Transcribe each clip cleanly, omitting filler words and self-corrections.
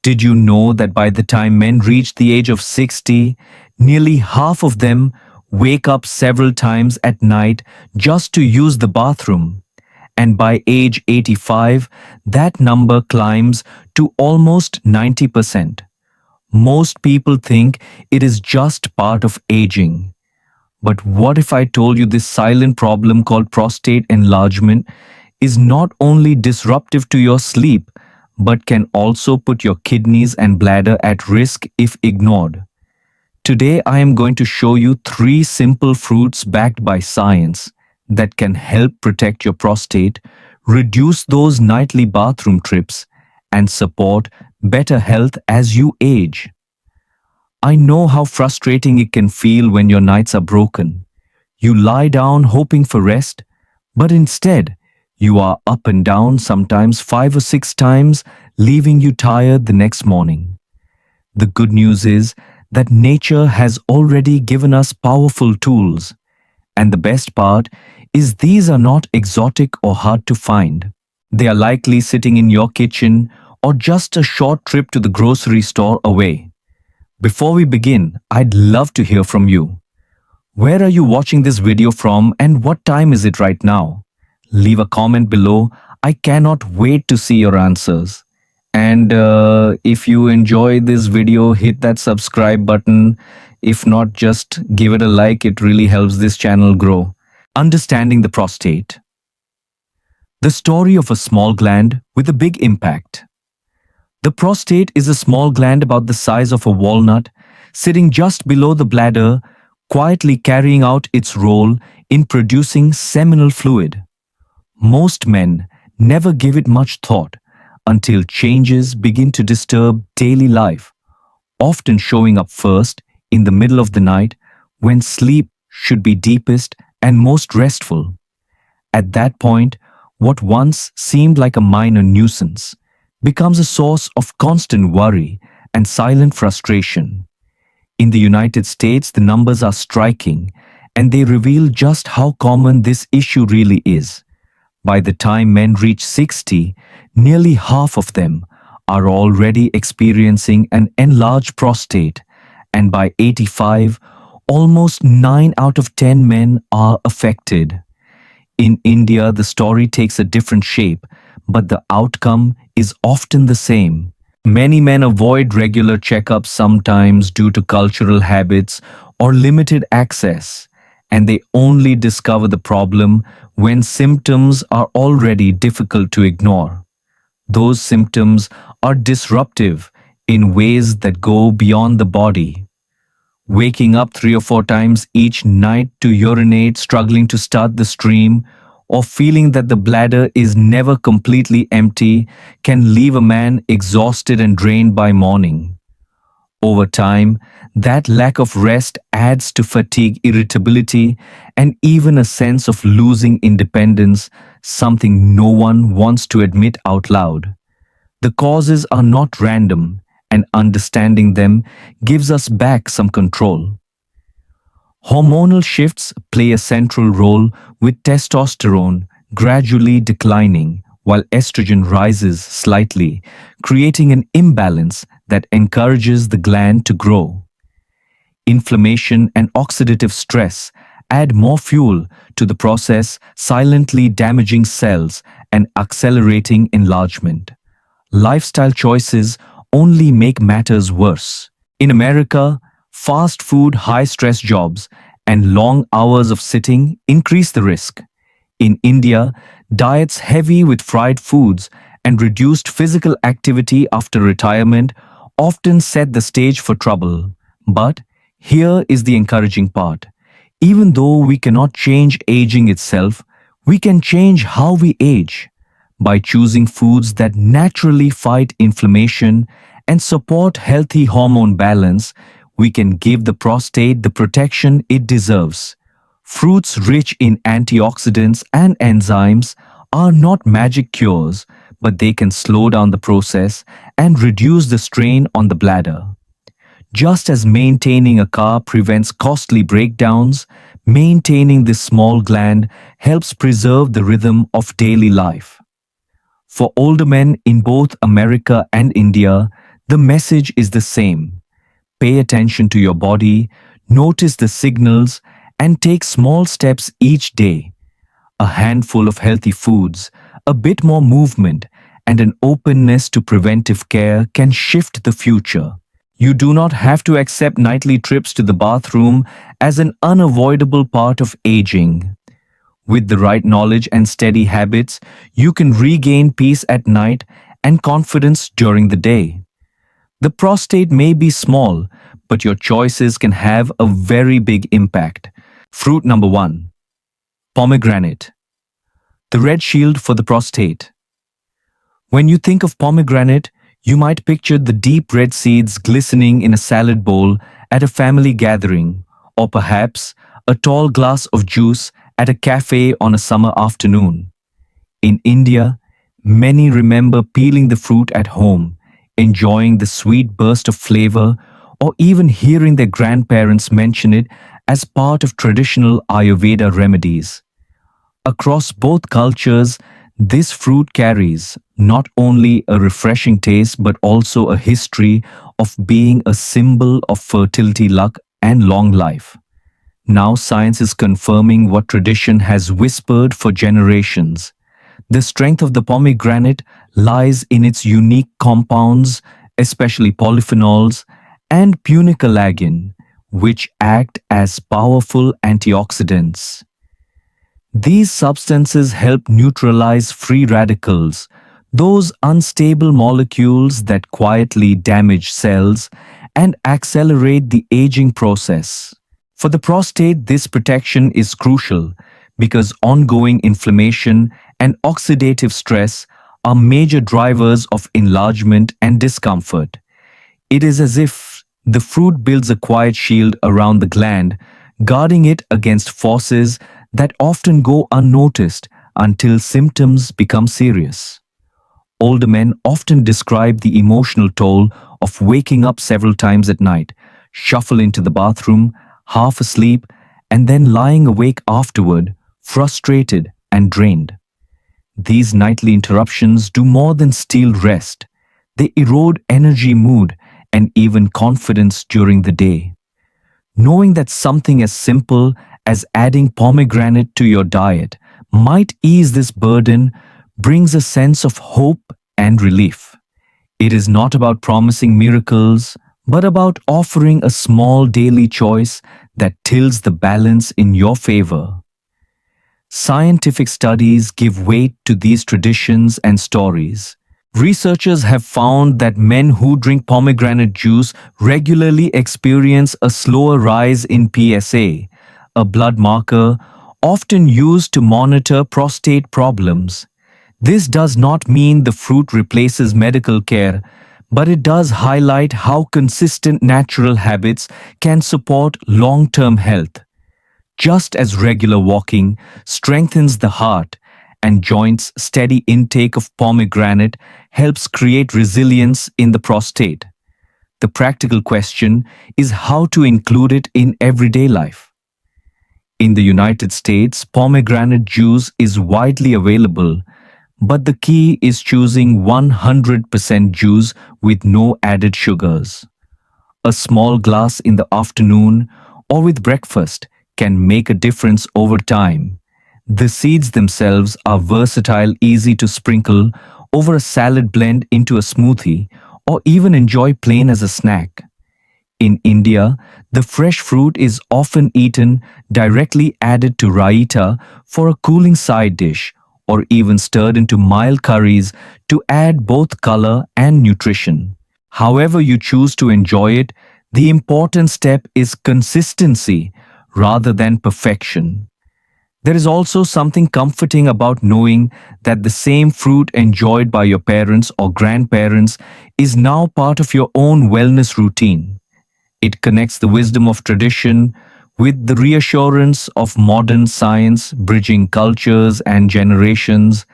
Did you know that by the time men reach the age of 60, nearly half of them wake up several times at night just to use the bathroom? And by age 85, that number climbs to almost 90%. Most people think it is just part of aging. But what if I told you this silent problem called prostate enlargement is not only disruptive to your sleep, but can also put your kidneys and bladder at risk if ignored? Today, I am going to show you three simple fruits backed by science that can help protect your prostate, reduce those nightly bathroom trips, and support better health as you age. I know how frustrating it can feel when your nights are broken. You lie down hoping for rest, but instead, you are up and down sometimes 5 or 6 times, leaving you tired the next morning. The good news is that nature has already given us powerful tools. And the best part is these are not exotic or hard to find. They are likely sitting in your kitchen or just a short trip to the grocery store away. Before we begin, I'd love to hear from you. Where are you watching this video from and what time is it right now? Leave a comment below. I cannot wait to see your answers. And if you enjoy this video, hit that subscribe button. If not, just give it a like. It really helps this channel grow. Understanding the prostate. The story of a small gland with a big impact. The prostate is a small gland about the size of a walnut, sitting just below the bladder, quietly carrying out its role in producing seminal fluid. Most men never give it much thought until changes begin to disturb daily life, often showing up first in the middle of the night when sleep should be deepest and most restful. At that point, what once seemed like a minor nuisance becomes a source of constant worry and silent frustration. In the United States, the numbers are striking, and they reveal just how common this issue really is. By the time men reach 60, nearly half of them are already experiencing an enlarged prostate, and by 85, almost 9 out of 10 men are affected. In India, the story takes a different shape, but the outcome is often the same. Many men avoid regular checkups, sometimes due to cultural habits or limited access, and they only discover the problem when symptoms are already difficult to ignore. Those symptoms are disruptive in ways that go beyond the body. Waking up 3 or 4 times each night to urinate, struggling to start the stream, or feeling that the bladder is never completely empty can leave a man exhausted and drained by morning. Over time, that lack of rest adds to fatigue, irritability, and even a sense of losing independence, something no one wants to admit out loud. The causes are not random, and understanding them gives us back some control. Hormonal shifts play a central role, with testosterone gradually declining while estrogen rises slightly, creating an imbalance that encourages the gland to grow. Inflammation and oxidative stress add more fuel to the process, silently damaging cells and accelerating enlargement. Lifestyle choices only make matters worse. In America, fast food, high-stress jobs, and long hours of sitting increase the risk. In India, diets heavy with fried foods and reduced physical activity after retirement often set the stage for trouble. But here is the encouraging part. Even though we cannot change aging itself, we can change how we age. By choosing foods that naturally fight inflammation and support healthy hormone balance, we can give the prostate the protection it deserves. Fruits rich in antioxidants and enzymes are not magic cures, but they can slow down the process and reduce the strain on the bladder. Just as maintaining a car prevents costly breakdowns, maintaining this small gland helps preserve the rhythm of daily life. For older men in both America and India, The message is the same. Pay attention to your body, notice the signals, and take small steps each day. A handful of healthy foods, a bit more movement, and an openness to preventive care can shift the future. You do not have to accept nightly trips to the bathroom as an unavoidable part of aging. With the right knowledge and steady habits, you can regain peace at night and confidence during the day. The prostate may be small, but your choices can have a very big impact. Fruit number 1. Pomegranate. The red shield for the prostate. When you think of pomegranate, you might picture the deep red seeds glistening in a salad bowl at a family gathering, or perhaps a tall glass of juice at a cafe on a summer afternoon. In India, many remember peeling the fruit at home, enjoying the sweet burst of flavor, or even hearing their grandparents mention it as part of traditional Ayurveda remedies. Across both cultures, this fruit carries not only a refreshing taste but also a history of being a symbol of fertility, luck, and long life. Now science is confirming what tradition has whispered for generations. The strength of the pomegranate lies in its unique compounds, especially polyphenols and punicalagin, which act as powerful antioxidants. These substances help neutralize free radicals, those unstable molecules that quietly damage cells and accelerate the aging process. For the prostate, this protection is crucial because ongoing inflammation and oxidative stress are major drivers of enlargement and discomfort. It is as if the fruit builds a quiet shield around the gland, guarding it against forces that often go unnoticed until symptoms become serious. Older men often describe the emotional toll of waking up several times at night, shuffle into the bathroom, half asleep, and then lying awake afterward, frustrated and drained. These nightly interruptions do more than steal rest. They erode energy, mood, and even confidence during the day. Knowing that something as simple as adding pomegranate to your diet might ease this burden brings a sense of hope and relief. It is not about promising miracles, but about offering a small daily choice that tilts the balance in your favor. Scientific studies give weight to these traditions and stories. Researchers have found that men who drink pomegranate juice regularly experience a slower rise in PSA, a blood marker often used to monitor prostate problems. This does not mean the fruit replaces medical care, but it does highlight how consistent natural habits can support long-term health. Just as regular walking strengthens the heart and joints, steady intake of pomegranate helps create resilience in the prostate. The practical question is how to include it in everyday life. In the United States, pomegranate juice is widely available, but the key is choosing 100% juice with no added sugars. A small glass in the afternoon or with breakfast can make a difference over time. The seeds themselves are versatile, easy to sprinkle over a salad, blend into a smoothie, or even enjoy plain as a snack. In India, the fresh fruit is often eaten directly, added to raita for a cooling side dish, or even stirred into mild curries to add both color and nutrition. However you choose to enjoy it, the important step is consistency rather than perfection. There is also something comforting about knowing that the same fruit enjoyed by your parents or grandparents is now part of your own wellness routine. It connects the wisdom of tradition with the reassurance of modern science, bridging cultures and generations.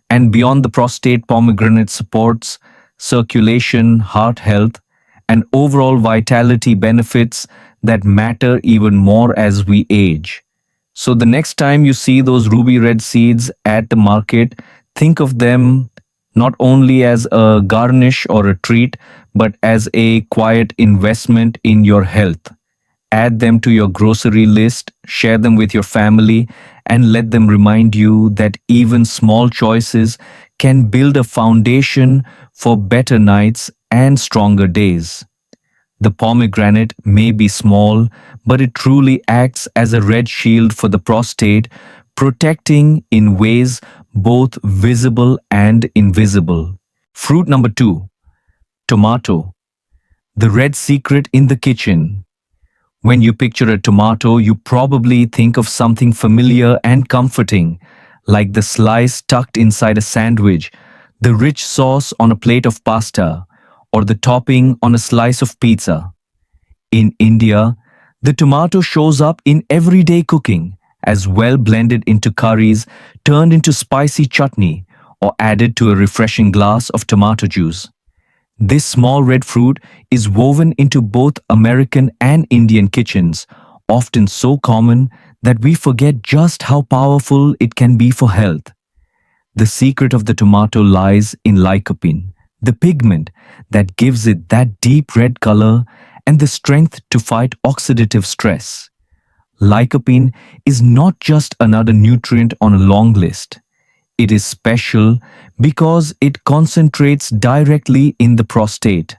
And beyond the prostate, pomegranate supports circulation, heart health, and overall vitality benefits that matter even more as we age. So the next time you see those ruby red seeds at the market, think of them not only as a garnish or a treat, but as a quiet investment in your health. Add them to your grocery list, share them with your family, and let them remind you that even small choices can build a foundation for better nights and stronger days. The pomegranate may be small, but it truly acts as a red shield for the prostate, protecting in ways both visible and invisible. Fruit number two, tomato, the red secret in the kitchen. When you picture a tomato, you probably think of something familiar and comforting, like the slice tucked inside a sandwich, the rich sauce on a plate of pasta, or the topping on a slice of pizza. In India, the tomato shows up in everyday cooking, as well blended into curries, turned into spicy chutney, or added to a refreshing glass of tomato juice. This small red fruit is woven into both American and Indian kitchens, often so common that we forget just how powerful it can be for health. The secret of the tomato lies in lycopene, the pigment that gives it that deep red color and the strength to fight oxidative stress. Lycopene is not just another nutrient on a long list. It is special because it concentrates directly in the prostate.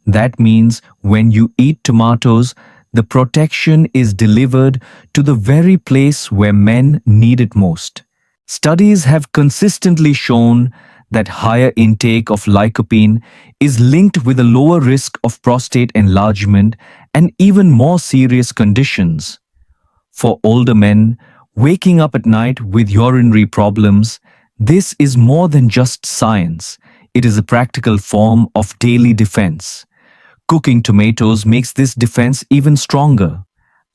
That means when you eat tomatoes, the protection is delivered to the very place where men need it most. Studies have consistently shown that higher intake of lycopene is linked with a lower risk of prostate enlargement and even more serious conditions. For older men, waking up at night with urinary problems, this is more than just science. It is a practical form of daily defense. Cooking tomatoes makes this defense even stronger.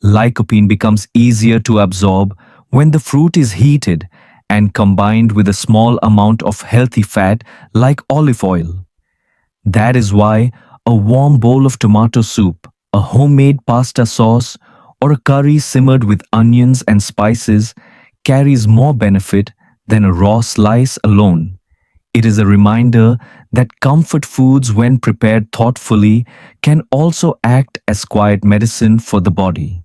Lycopene becomes easier to absorb when the fruit is heated and combined with a small amount of healthy fat like olive oil. That is why a warm bowl of tomato soup, a homemade pasta sauce, or a curry simmered with onions and spices carries more benefit than a raw slice alone. It is a reminder that comfort foods, when prepared thoughtfully, can also act as quiet medicine for the body.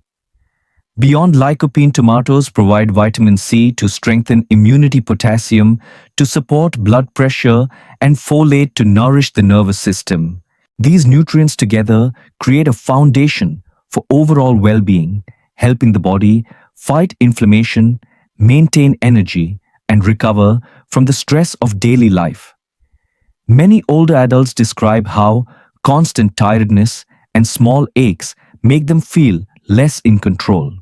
Beyond lycopene, tomatoes provide vitamin C to strengthen immunity, potassium to support blood pressure, and folate to nourish the nervous system. These nutrients together create a foundation for overall well-being, helping the body fight inflammation, maintain energy, and recover from the stress of daily life. Many older adults describe how constant tiredness and small aches make them feel less in control.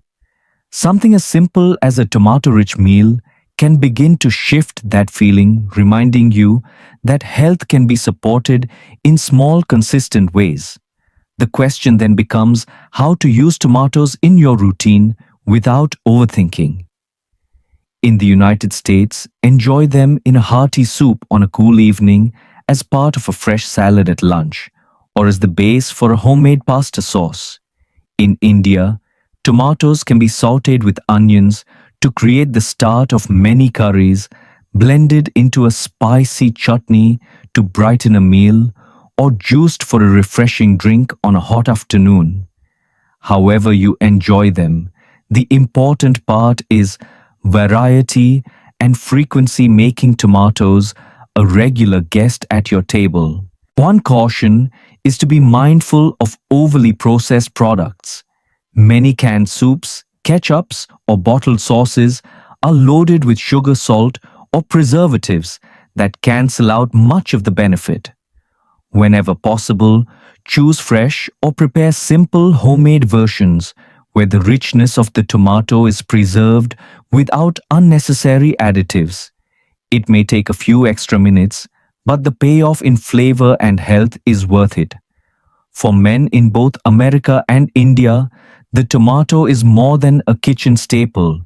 Something as simple as a tomato-rich meal can begin to shift that feeling, reminding you that health can be supported in small, consistent ways. The question then becomes how to use tomatoes in your routine without overthinking. In the United States, enjoy them in a hearty soup on a cool evening, as part of a fresh salad at lunch, or as the base for a homemade pasta sauce. In India, tomatoes can be sautéed with onions to create the start of many curries, blended into a spicy chutney to brighten a meal, or juiced for a refreshing drink on a hot afternoon. However you enjoy them, the important part is variety and frequency, making tomatoes a regular guest at your table. One caution is to be mindful of overly processed products. Many canned soups, ketchups, or bottled sauces are loaded with sugar, salt, or preservatives that cancel out much of the benefit. Whenever possible, choose fresh or prepare simple homemade versions where the richness of the tomato is preserved without unnecessary additives. It may take a few extra minutes, but the payoff in flavor and health is worth it. For men in both America and India, the tomato is more than a kitchen staple.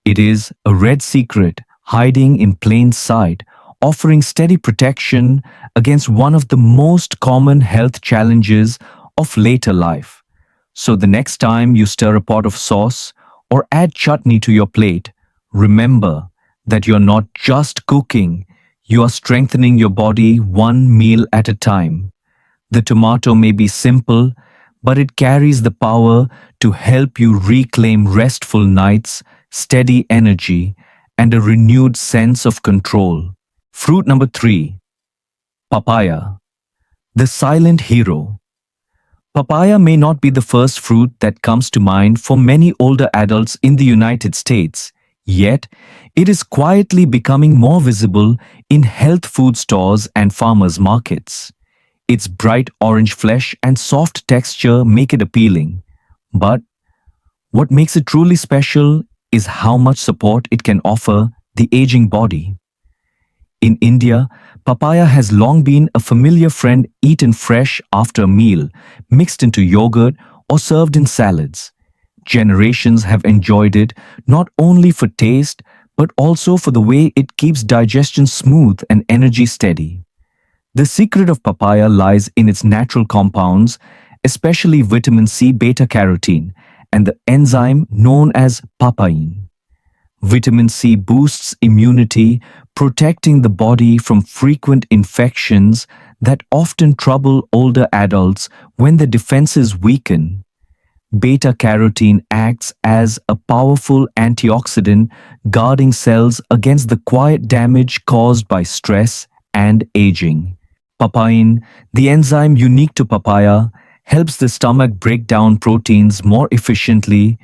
It is a red secret hiding in plain sight, offering steady protection against one of the most common health challenges of later life. So the next time you stir a pot of sauce or add chutney to your plate, remember that you're not just cooking, you are strengthening your body one meal at a time. The tomato may be simple, but it carries the power to help you reclaim restful nights, steady energy, and a renewed sense of control. Fruit number 3, papaya, the silent hero. Papaya may not be the first fruit that comes to mind for many older adults in the United States, yet it is quietly becoming more visible in health food stores and farmers' markets. Its bright orange flesh and soft texture make it appealing. But what makes it truly special is how much support it can offer the aging body. In India, papaya has long been a familiar friend eaten fresh after a meal, mixed into yogurt or served in salads. Generations have enjoyed it not only for taste but also for the way it keeps digestion smooth and energy steady. The secret of papaya lies in its natural compounds, especially vitamin C beta carotene and the enzyme known as papain. Vitamin C boosts immunity, protecting the body from frequent infections that often trouble older adults when their defenses weaken. Beta carotene acts as a powerful antioxidant, guarding cells against the quiet damage caused by stress and aging. Papain, the enzyme unique to papaya, helps the stomach break down proteins more efficiently,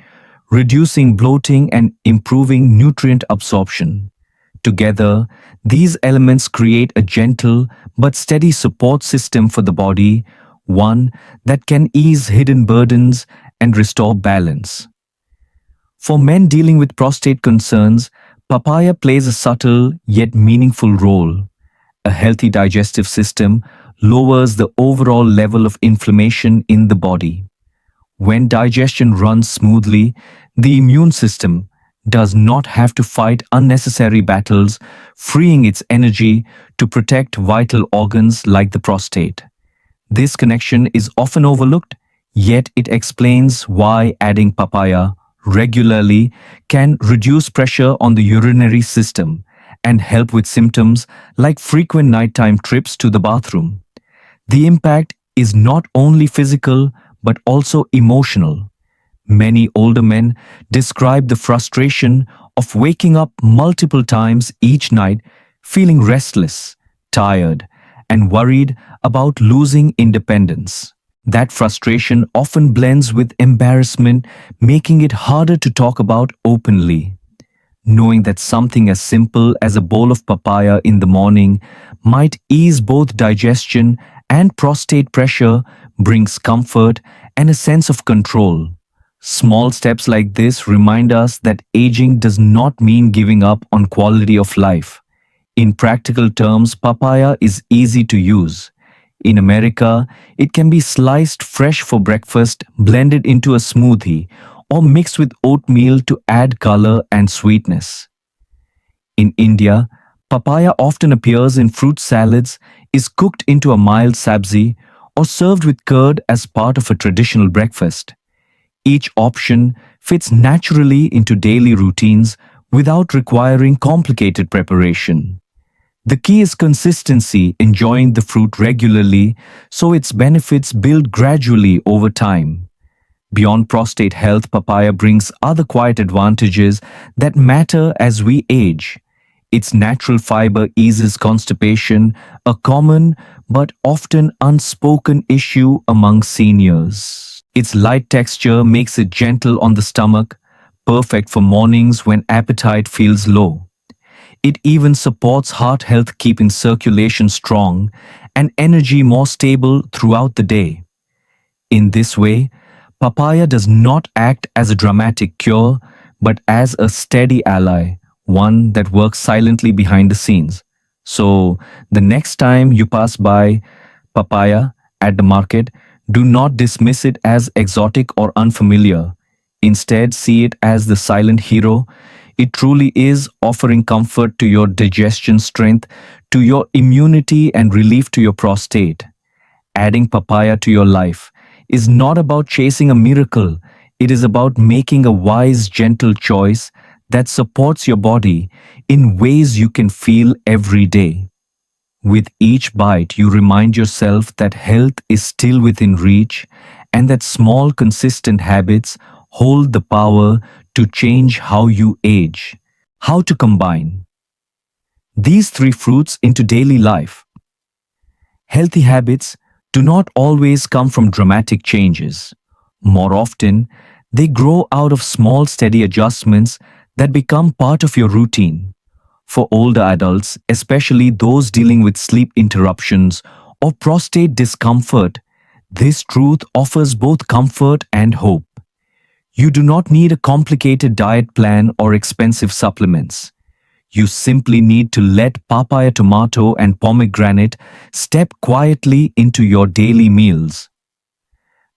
reducing bloating and improving nutrient absorption. Together, these elements create a gentle but steady support system for the body, one that can ease hidden burdens and restore balance. For men dealing with prostate concerns, papaya plays a subtle yet meaningful role. A healthy digestive system lowers the overall level of inflammation in the body. When digestion runs smoothly, the immune system does not have to fight unnecessary battles, freeing its energy to protect vital organs like the prostate. This connection is often overlooked, yet it explains why adding papaya regularly can reduce pressure on the urinary system and help with symptoms like frequent nighttime trips to the bathroom. The impact is not only physical but also emotional. Many older men describe the frustration of waking up multiple times each night, feeling restless, tired, and worried about losing independence. That frustration often blends with embarrassment, making it harder to talk about openly. Knowing that something as simple as a bowl of papaya in the morning might ease both digestion and prostate pressure brings comfort and a sense of control. Small steps like this remind us that aging does not mean giving up on quality of life. In practical terms, papaya is easy to use. In America, it can be sliced fresh for breakfast, blended into a smoothie, or mixed with oatmeal to add color and sweetness. In India, papaya often appears in fruit salads, is cooked into a mild sabzi, or served with curd as part of a traditional breakfast. Each option fits naturally into daily routines without requiring complicated preparation. The key is consistency, enjoying the fruit regularly so its benefits build gradually over time. Beyond prostate health, papaya brings other quiet advantages that matter as we age. Its natural fiber eases constipation, a common but often unspoken issue among seniors. Its light texture makes it gentle on the stomach, perfect for mornings when appetite feels low. It even supports heart health, keeping circulation strong and energy more stable throughout the day. In this way, papaya does not act as a dramatic cure, but as a steady ally, one that works silently behind the scenes. So, the next time you pass by papaya at the market, do not dismiss it as exotic or unfamiliar. Instead, see it as the silent hero. It truly is, offering comfort to your digestion strength, to your immunity, and relief to your prostate. Adding papaya to your life is not about chasing a miracle. It is about making a wise, gentle choice that supports your body in ways you can feel every day. With each bite, you remind yourself that health is still within reach and that small, consistent habits hold the power to change how you age. How to combine these three fruits into daily life. Healthy habits do not always come from dramatic changes. More often, they grow out of small, steady adjustments that become part of your routine. For older adults, especially those dealing with sleep interruptions or prostate discomfort, this truth offers both comfort and hope. You do not need a complicated diet plan or expensive supplements. You simply need to let papaya, tomato, and pomegranate step quietly into your daily meals.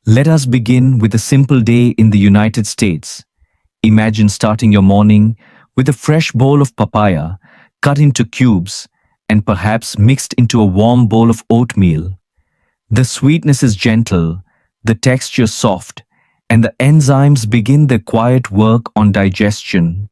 Let us begin with a simple day in the United States. Imagine starting your morning with a fresh bowl of papaya, cut into cubes, and perhaps mixed into a warm bowl of oatmeal. The sweetness is gentle, the texture soft, and the enzymes begin their quiet work on digestion.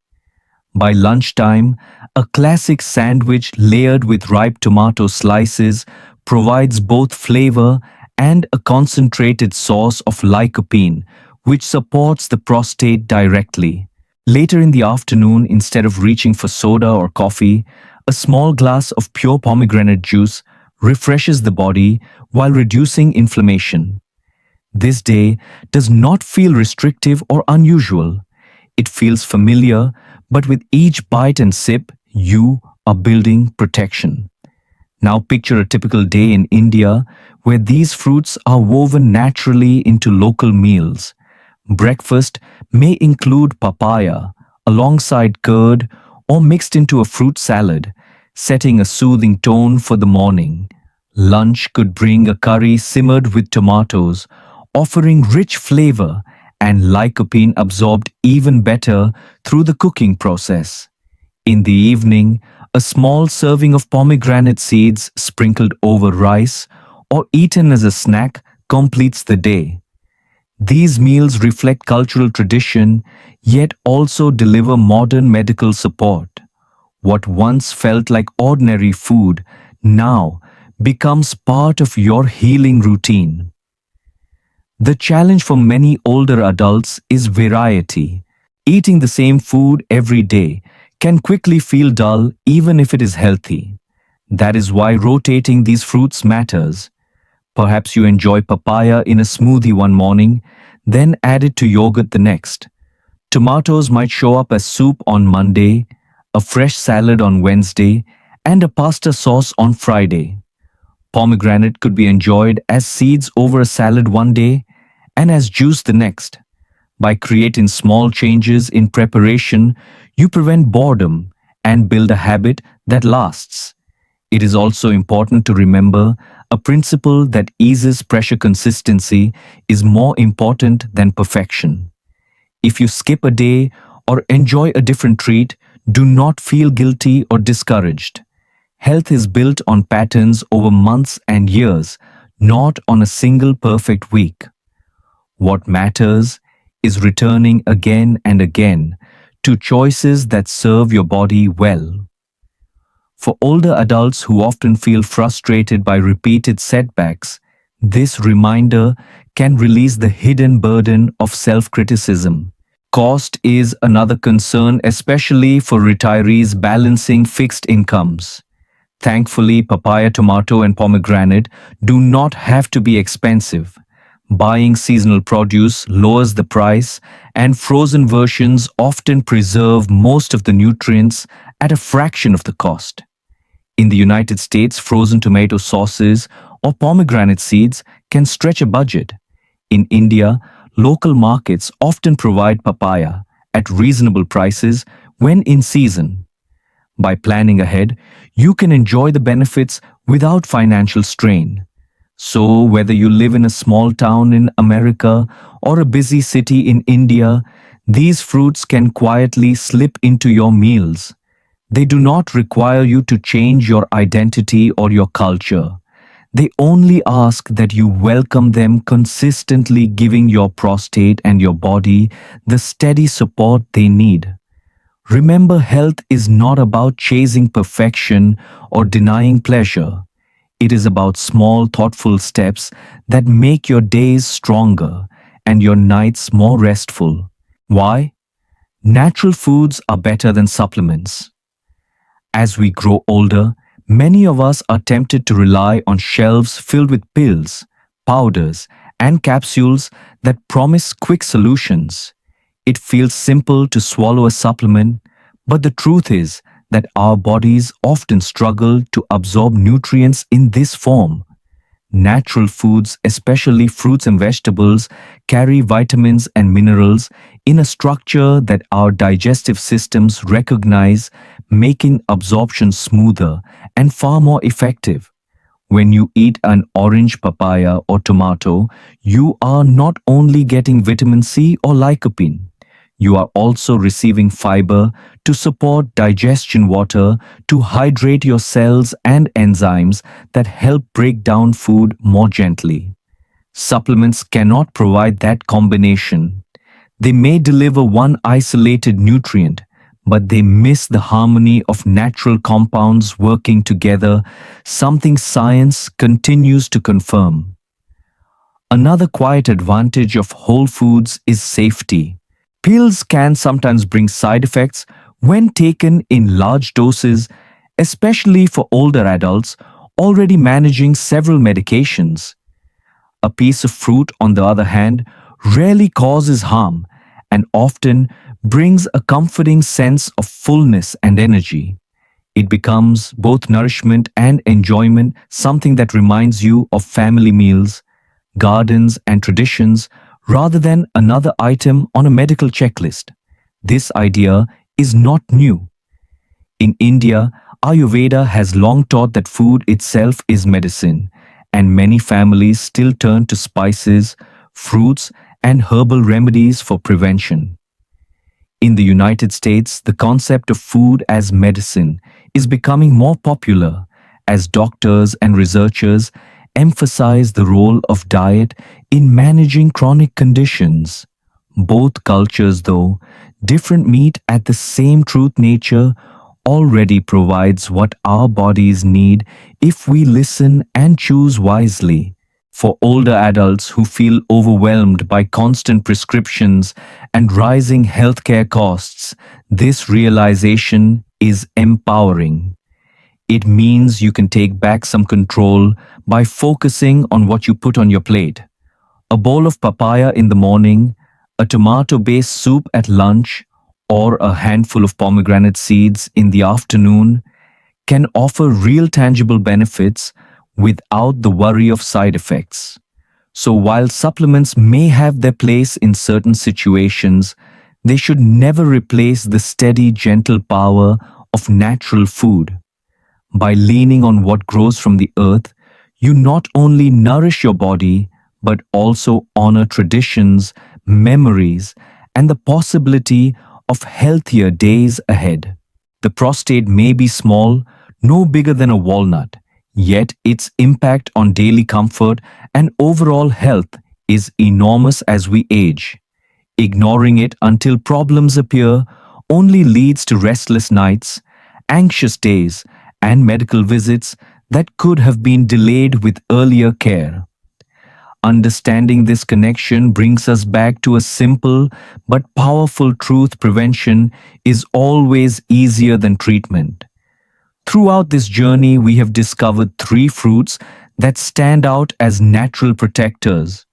By lunchtime, a classic sandwich layered with ripe tomato slices provides both flavor and a concentrated source of lycopene, which supports the prostate directly. Later in the afternoon, instead of reaching for soda or coffee, a small glass of pure pomegranate juice refreshes the body while reducing inflammation. This day does not feel restrictive or unusual. It feels familiar, but with each bite and sip, you are building protection. Now picture a typical day in India where these fruits are woven naturally into local meals. Breakfast may include papaya alongside curd or mixed into a fruit salad, setting a soothing tone for the morning. Lunch could bring a curry simmered with tomatoes, offering rich flavor and lycopene absorbed even better through the cooking process. In the evening, a small serving of pomegranate seeds sprinkled over rice or eaten as a snack completes the day. These meals reflect cultural tradition, yet also deliver modern medical support. What once felt like ordinary food now becomes part of your healing routine. The challenge for many older adults is variety. Eating the same food every day can quickly feel dull even if it is healthy. That is why rotating these fruits matters. Perhaps you enjoy papaya in a smoothie one morning, then add it to yogurt the next. Tomatoes might show up as soup on Monday, a fresh salad on Wednesday, and a pasta sauce on Friday. Pomegranate could be enjoyed as seeds over a salad one day and as juice the next. By creating small changes in preparation, you prevent boredom and build a habit that lasts. It is also important to remember a principle that eases pressure. Consistency is more important than perfection. If you skip a day or enjoy a different treat, do not feel guilty or discouraged. Health is built on patterns over months and years, not on a single perfect week. What matters is returning again and again to choices that serve your body well. For older adults who often feel frustrated by repeated setbacks, this reminder can release the hidden burden of self-criticism. Cost is another concern, especially for retirees balancing fixed incomes. Thankfully, papaya, tomato, and pomegranate do not have to be expensive. Buying seasonal produce lowers the price, and frozen versions often preserve most of the nutrients at a fraction of the cost. In the United States, frozen tomato sauces or pomegranate seeds can stretch a budget. In India, local markets often provide papaya at reasonable prices when in season. By planning ahead, you can enjoy the benefits without financial strain. So, whether you live in a small town in America or a busy city in India, these fruits can quietly slip into your meals. They do not require you to change your identity or your culture. They only ask that you welcome them, consistently giving your prostate and your body the steady support they need. Remember, health is not about chasing perfection or denying pleasure. It is about small, thoughtful steps that make your days stronger and your nights more restful. Why? Natural foods are better than supplements. As we grow older, many of us are tempted to rely on shelves filled with pills, powders, and capsules that promise quick solutions. It feels simple to swallow a supplement, but the truth is that our bodies often struggle to absorb nutrients in this form. Natural foods, especially fruits and vegetables, carry vitamins and minerals in a structure that our digestive systems recognize, making absorption smoother and far more effective. When you eat an orange, papaya, or tomato, you are not only getting vitamin C or lycopene, you are also receiving fiber to support digestion, water to hydrate your cells, and enzymes that help break down food more gently. Supplements cannot provide that combination. They may deliver one isolated nutrient, but they miss the harmony of natural compounds working together, something science continues to confirm. Another quiet advantage of whole foods is safety. Pills can sometimes bring side effects when taken in large doses, especially for older adults already managing several medications. A piece of fruit, on the other hand, rarely causes harm and often brings a comforting sense of fullness and energy. It becomes both nourishment and enjoyment, something that reminds you of family meals, gardens, and traditions rather than another item on a medical checklist. This idea is not new. In India, Ayurveda has long taught that food itself is medicine, and many families still turn to spices, fruits, and herbal remedies for prevention. In the United States, the concept of food as medicine is becoming more popular as doctors and researchers emphasize the role of diet in managing chronic conditions. Both cultures, though different, meet at the same truth: nature already provides what our bodies need if we listen and choose wisely. For older adults who feel overwhelmed by constant prescriptions and rising healthcare costs, this realization is empowering. It means you can take back some control by focusing on what you put on your plate. A bowl of papaya in the morning, a tomato-based soup at lunch, or a handful of pomegranate seeds in the afternoon can offer real tangible benefits without the worry of side effects. So while supplements may have their place in certain situations, they should never replace the steady, gentle power of natural food. By leaning on what grows from the earth, you not only nourish your body, but also honor traditions, memories, and the possibility of healthier days ahead. The prostate may be small, no bigger than a walnut, yet its impact on daily comfort and overall health is enormous as we age. Ignoring it until problems appear only leads to restless nights, anxious days, and medical visits that could have been delayed with earlier care. Understanding this connection brings us back to a simple but powerful truth: prevention is always easier than treatment. Throughout this journey, we have discovered three fruits that stand out as natural protectors.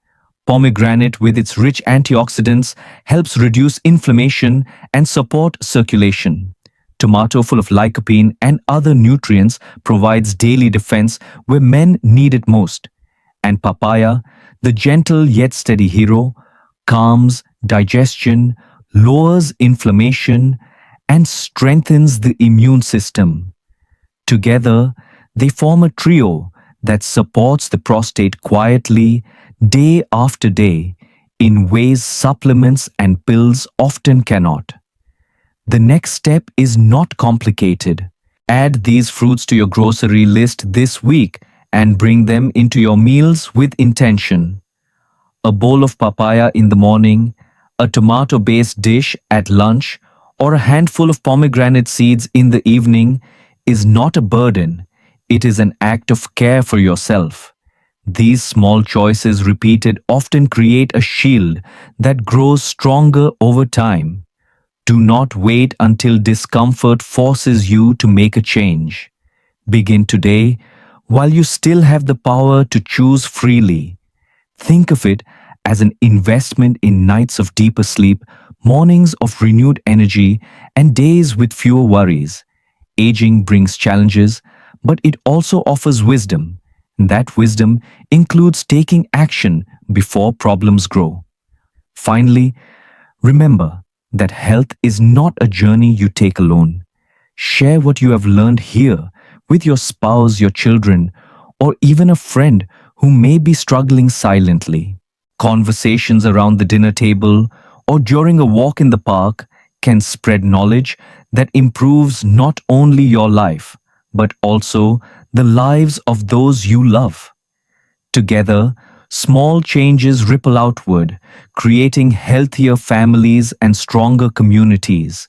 Pomegranate, with its rich antioxidants, helps reduce inflammation and support circulation. Tomato, full of lycopene and other nutrients, provides daily defense where men need it most. And papaya, the gentle yet steady hero, calms digestion, lowers inflammation, and strengthens the immune system. Together, they form a trio that supports the prostate quietly, day after day, in ways supplements and pills often cannot. The next step is not complicated. Add these fruits to your grocery list this week and bring them into your meals with intention. A bowl of papaya in the morning, a tomato-based dish at lunch, or a handful of pomegranate seeds in the evening is not a burden. It is an act of care for yourself. These small choices repeated often create a shield that grows stronger over time. Do not wait until discomfort forces you to make a change. Begin today while you still have the power to choose freely. Think of it as an investment in nights of deeper sleep, mornings of renewed energy, and days with fewer worries. Aging brings challenges, but it also offers wisdom. That wisdom includes taking action before problems grow. Finally, remember that health is not a journey you take alone. Share what you have learned here with your spouse, your children, or even a friend who may be struggling silently. Conversations around the dinner table or during a walk in the park can spread knowledge that improves not only your life, but also the lives of those you love. Together, small changes ripple outward, creating healthier families and stronger communities.